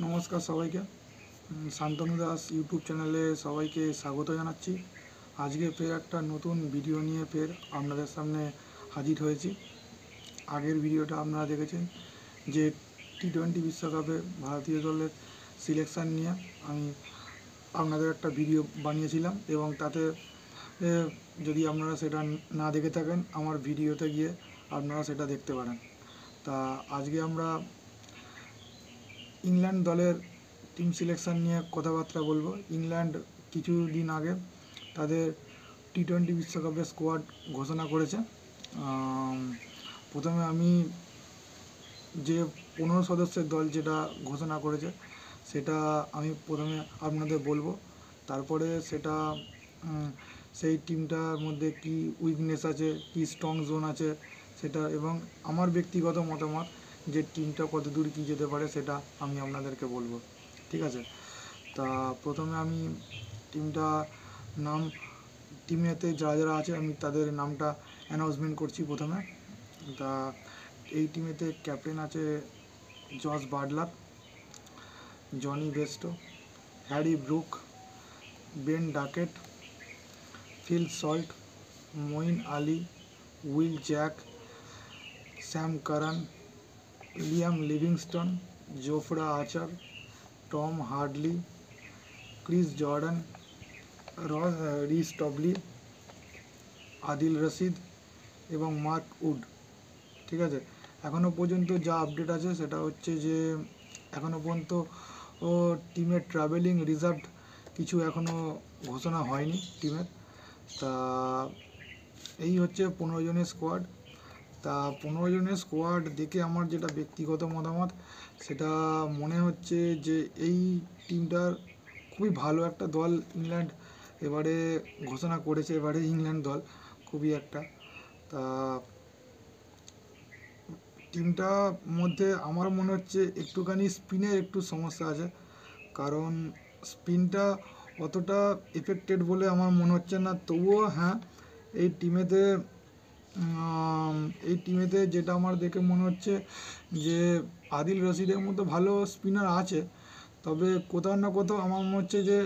নমস্কার সবাইকে। শান্তনু দাস ইউটিউব চ্যানেলে সবাইকে স্বাগত জানাচ্ছি। আজকে ফের একটা নতুন ভিডিও নিয়ে ফের আপনাদের সামনে হাজির হয়েছি। আগের ভিডিওটা আপনারা দেখেছেন যে টি-20 বিশ্বকাপে ভারতীয় দলের সিলেকশান নিয়ে আমি আপনাদের একটা ভিডিও বানিয়েছিলাম এবং তাতে যদি আপনারা সেটা না দেখে থাকেন আমার ভিডিওতে গিয়ে আপনারা সেটা দেখতে পারেন। তা আজকে আমরা ইংল্যান্ড দলের টিম সিলেকশান নিয়ে কথাবার্তা বলবো। ইংল্যান্ড কিছুদিন আগে তাদের টি-20 বিশ্বকাপের স্কোয়াড ঘোষণা করেছে। প্রথমে আমি যে 15 সদস্যের দল যেটা ঘোষণা করেছে সেটা আমি প্রথমে আপনাদের বলবো। তারপরে সেটা সেই টিমটার মধ্যে কি উইকনেস আছে, কি স্ট্রং জোন আছে সেটা, এবং আমার ব্যক্তিগত মতামত যে টিমটা কত দূর কী যেতে পারে সেটা আমি আপনাদেরকে বলবো। ঠিক আছে, তা প্রথমে আমি টিমেতে যারা যারা আছে আমি তাদের নামটা অ্যানাউন্সমেন্ট করছি প্রথমে। তা এই টিমেতে ক্যাপ্টেন আছে Jos Buttler, Jonny Bairstow, Harry Brook, Ben Duckett, Phil Salt, Moeen Ali, Will Jack, Sam Curran, Liam Livingstone, Jofra Archer, Tom Hartley, Chris Jordan, Reece Topley, Adil Rashid এবং মার্ক উড। ঠিক আছে, এখনও পর্যন্ত যা আপডেট আছে সেটা হচ্ছে যে এখনও পর্যন্ত টিমের ট্রাভেলিং রিজার্ভ কিছু এখনও ঘোষণা হয়নি টিমের। তা এই হচ্ছে 15 জনের স্কোয়াড। তা 15 জনের স্কোয়াড দেখে আমার যেটা ব্যক্তিগত মতামত সেটা মনে হচ্ছে যে এই টিমটার খুবই ভালো একটা দল ইংল্যান্ড এবারে ঘোষণা করেছে। এবারে ইংল্যান্ড দল খুবই একটা, তা টিমটার মধ্যে আমার মনে হচ্ছে একটুখানি স্পিনের একটু সমস্যা আছে, কারণ স্পিনটা অতটা এফেক্টেড বলে আমার মনে হচ্ছে না। তবুও হ্যাঁ, এই টিমেতে যেটা আমার দেখে মনে হচ্ছে যে আদিল রশিদের মতো ভালো স্পিনার আছে, তবে কোথাও না কোথাও আমার মনে হচ্ছে যে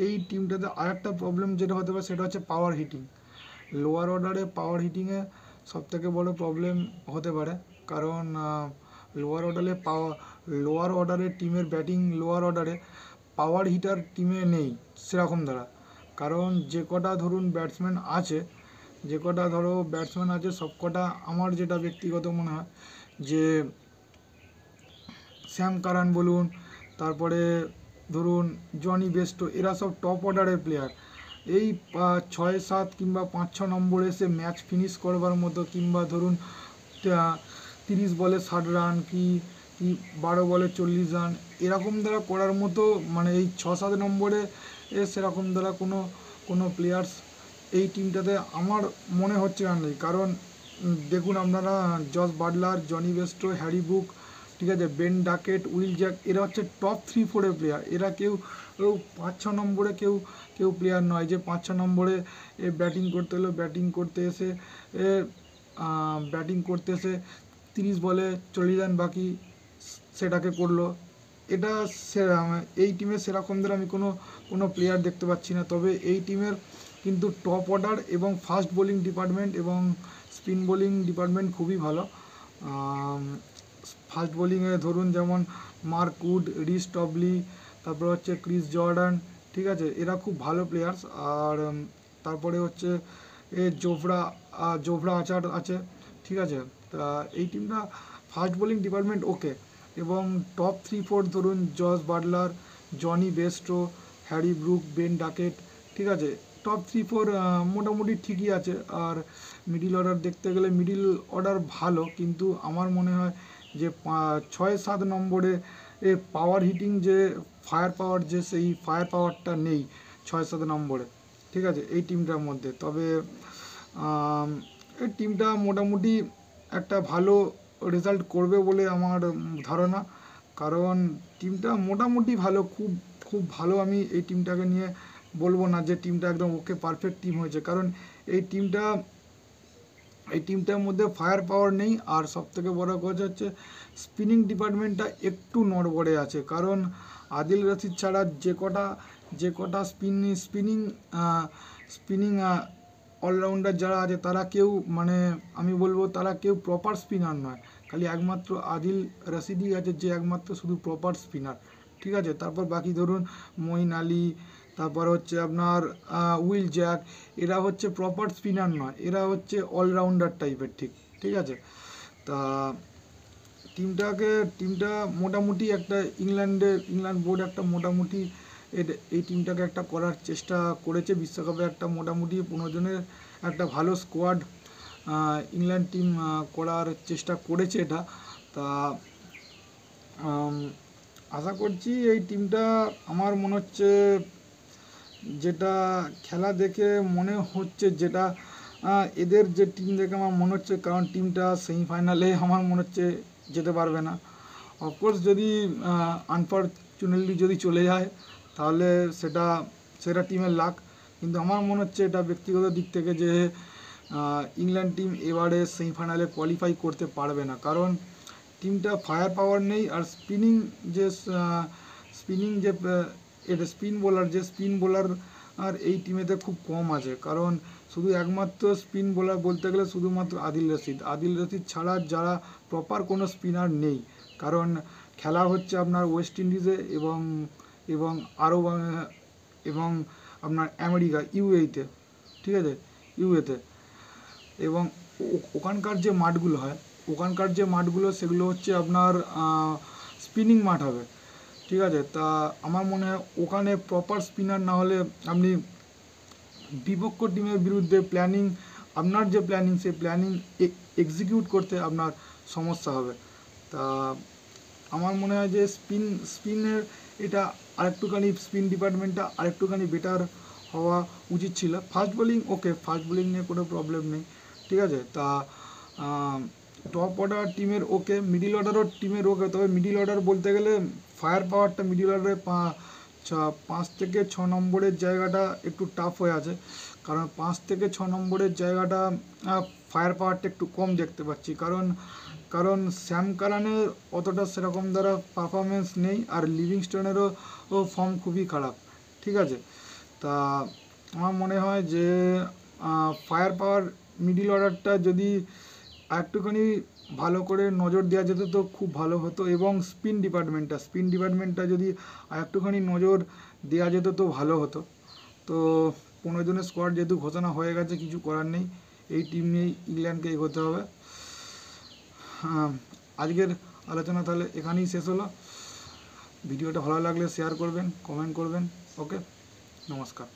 এই টিমটাতে আরেকটা প্রবলেম যেটা হতে পারে সেটা হচ্ছে পাওয়ার হিটিং। লোয়ার অর্ডারে পাওয়ার হিটিংয়ে সবথেকে বড় প্রবলেম হতে পারে, কারণ লোয়ার অর্ডারে টিমের ব্যাটিং লোয়ার অর্ডারে পাওয়ার হিটার টিমে নেই সেরকম দ্বারা। কারণ যে কটা ব্যাটসম্যান আছে সব কটা আমার যেটা ব্যক্তিগত মনে হয় যে স্যাম কারান বলুন, তারপরে ধরুন জনি বেস্টো, এরা সব টপ অর্ডারের প্লেয়ার। এই 6-7 কিংবা 5-6 নম্বরে এসে ম্যাচ ফিনিশ করবার মতো, কিংবা ধরুন 30 বলে 60 রান কি 12 বলে 40 রান এরকম দ্বারা করার মতো, মানে এই 6-7 নম্বরে সেরকম দ্বারা কোনো প্লেয়ার্স এই টিমটাতে আমার মনে হচ্ছে না নেই। কারণ দেখুন আপনারা, Jos Buttler, Jonny Bairstow, Harry Brook, ঠিক আছে, বেন ডাকেট, উইল জ্যাক, এরা হচ্ছে টপ 3-4 প্লেয়ার। এরা কেউ 5-6 নম্বরে কেউ প্লেয়ার নয় যে 5-6 নম্বরে ব্যাটিং করতে এসে 30 বলে 40 রান বাকি সেটাকে করলো। এটা এই টিমের সেরকম ধরে আমি কোনো প্লেয়ার দেখতে পাচ্ছি না। তবে এই টিমের কিন্তু টপ অর্ডার এবং ফাস্ট বোলিং ডিপার্টমেন্ট এবং স্পিন বোলিং ডিপার্টমেন্ট খুবই ভালো। ফাস্ট বোলিংয়ে ধরুন যেমন মার্ক উড, রিস টবলি, তারপরে হচ্ছে ক্রিস জর্ডান, ঠিক আছে, এরা খুব ভালো প্লেয়ার্স। আর তারপরে হচ্ছে জোফরা আচার আছে, ঠিক আছে। তা এই টিমটা ফাস্ট বোলিং ডিপার্টমেন্ট ওকে, এবং টপ 3-4 ধরুন Jos Buttler, Jonny Bairstow, Harry Brook, Ben Duckett, ঠিক আছে, টপ 3-4 মোটামুটি ঠিকই আছে। আর মিডিল অর্ডার দেখতে গেলে মিডিল অর্ডার ভালো, কিন্তু আমার মনে হয় যে 6-7 নম্বরে পাওয়ার হিটিং যে ফায়ার পাওয়ার, যে সেই ফায়ার পাওয়ারটা নেই 6-7 নম্বরে, ঠিক আছে, এই টিমটার মধ্যে। তবে এই টিমটা মোটামুটি একটা ভালো রেজাল্ট করবে বলে আমার ধারণা, কারণ টিমটা মোটামুটি ভালো, খুব খুব ভালো আমি এই টিমটাকে নিয়ে বলবো না যে টিমটা একদম ওকে পারফেক্ট টিম হয়েছে, কারণ এই টিমটার মধ্যে ফায়ার পাওয়ার নেই। আর সবথেকে বড় কথা হচ্ছে স্পিনিং ডিপার্টমেন্টটা একটু নড়বড়ে আছে, কারণ আদিল রশিদ ছাড়া যে কটা স্পিনিং স্পিনিং অলরাউন্ডার যারা আছে তারা কেউ, মানে আমি বলবো তারা কেউ প্রপার স্পিনার নয়। খালি একমাত্র আদিল রশিদই আছে যে একমাত্র শুধু প্রপার স্পিনার, ঠিক আছে। তারপর বাকি ধরুন মঈন আলী, তারপর হচ্ছে আপনার উইল জ্যাক, এরা হচ্ছে প্রপার স্পিনার নয়, এরা হচ্ছে অলরাউন্ডার টাইপের, ঠিক আছে। তা টিমটা মোটামুটি একটা ইংল্যান্ড বোর্ড একটা মোটামুটি এই টিমটাকে একটা করার চেষ্টা করেছে বিশ্বকাপে, একটা মোটামুটি 15 জনের একটা ভালো স্কোয়াড ইংল্যান্ড টিম করার চেষ্টা করেছে এটা। তা আশা করছি এই টিমটা, আমার মনে হচ্ছে যেটা খেলা দেখে মনে হচ্ছে, যেটা এদের যে টিম দেখে আমার মনে হচ্ছে, কারণ টিমটা সেমিফাইনালে আমার মনে হচ্ছে যেতে পারবে না। অফকোর্স যদি আনফর্চুনেটলি যদি চলে যায় তাহলে সেটা টিমের লাক, কিন্তু আমার মনে হচ্ছে এটা ব্যক্তিগত দিক থেকে যে ইংল্যান্ড টিম এবারে সেমিফাইনালে কোয়ালিফাই করতে পারবে না, কারণ টিমটা ফায়ার পাওয়ার নেই। আর স্পিনিং যে এটা স্পিন বোলার আর এই টিমেতে খুব কম আছে, কারণ শুধু একমাত্র স্পিন বোলার বলতে গেলে শুধুমাত্র আদিল রশিদ ছাড়া যারা প্রপার কোনো স্পিনার নেই, কারণ খেলা হচ্ছে আপনার ওয়েস্ট ইন্ডিজে এবং আরও এবং আপনার আমেরিকা ইউএইতে, ঠিক আছে, ইউএতে, এবং ওখানকার যে মাঠগুলো সেগুলো হচ্ছে আপনার স্পিনিং মাঠ হবে, ঠিক আছে। তা আমার মনে হয় ওখানে প্রপার স্পিনার না হলে আপনি বিপক্ষ টিমের বিরুদ্ধে আপনার যে প্ল্যানিং সেই প্ল্যানিং এক্সিকিউট করতে আপনার সমস্যা হবে। তা আমার মনে হয় যে স্পিনের এটা আরেকটুখানি, স্পিন ডিপার্টমেন্টটা আরেকটুখানি বেটার হওয়া উচিত ছিল। ফাস্ট বোলিং নিয়ে কোনো প্রবলেম নেই, ঠিক আছে। তা টপ অর্ডার টিমের ওকে, মিডিল অর্ডারও টিমের ওকে, তবে মিডিল অর্ডার বলতে গেলে ফায়ার পাওয়ারটা মিডিল অর্ডারে 5 থেকে 6 নম্বরের জায়গাটা একটু টাফ হয়ে আছে, কারণ 5 থেকে 6 নম্বরের জায়গাটা ফায়ার পাওয়ারটা একটু কম দেখতে পাচ্ছি, কারণ স্যাম কারানের অতটা সেরকম দ্বারা পারফরমেন্স নেই, আর লিভিংস্টনেরও ফর্ম খুবই খারাপ, ঠিক আছে। তা আমার মনে হয় যে ফায়ার পাওয়ার মিডিল অর্ডারটা যদি একটুখানি ভালো করে নজর দেওয়া যেত তো খুব ভালো হতো, এবং স্পিন ডিপার্টমেন্টটা যদি একটুখানি নজর দেওয়া যেত তো ভালো হতো। তো 15 জনের স্কোয়াড যেহেতু ঘোষণা হয়ে গেছে, কিছু করার নেই, এই টিম নিয়েই ইংল্যান্ডকে এগোতে হবে। আজকের আলোচনা তাহলে এখানেই শেষ হলো। ভিডিওটা ভালো লাগলে শেয়ার করবেন, কমেন্ট করবেন। ওকে, নমস্কার।